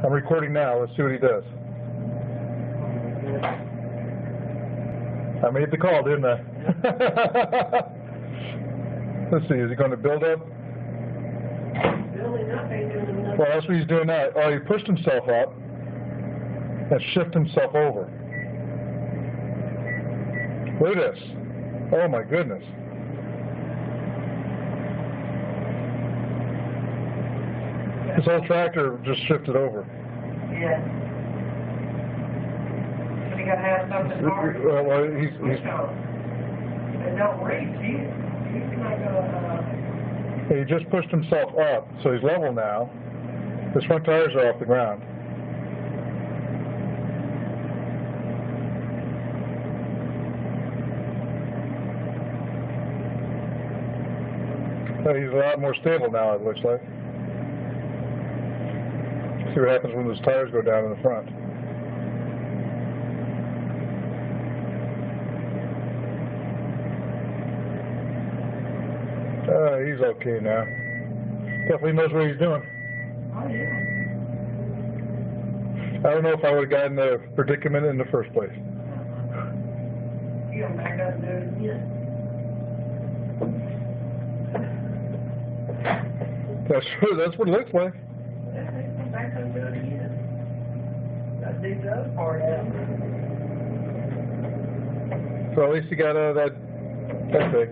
I'm recording now. Let's see what he does. I made the call, didn't I? Let's see. Is he going to build up? Building up ain't doing nothing. Well, that's what he's doing now. Oh, he pushed himself up and shifted himself over. Look at this. Oh, my goodness. This whole tractor just shifted over. Yeah. But you gotta have something hard. Well, he's It don't reach. He's not gonna, he just pushed himself up, so he's level now. His front tires are off the ground. He's a lot more stable now, it looks like. See what happens when those tires go down in the front. He's okay now. Definitely knows what he's doing. oh yeah. I don't know if I would have gotten the predicament in the first place. You gonna back up and do it again? That's what it looks like. Yeah, he's gonna back up and do it again. Gotta dig the other part out. So at least you got that big.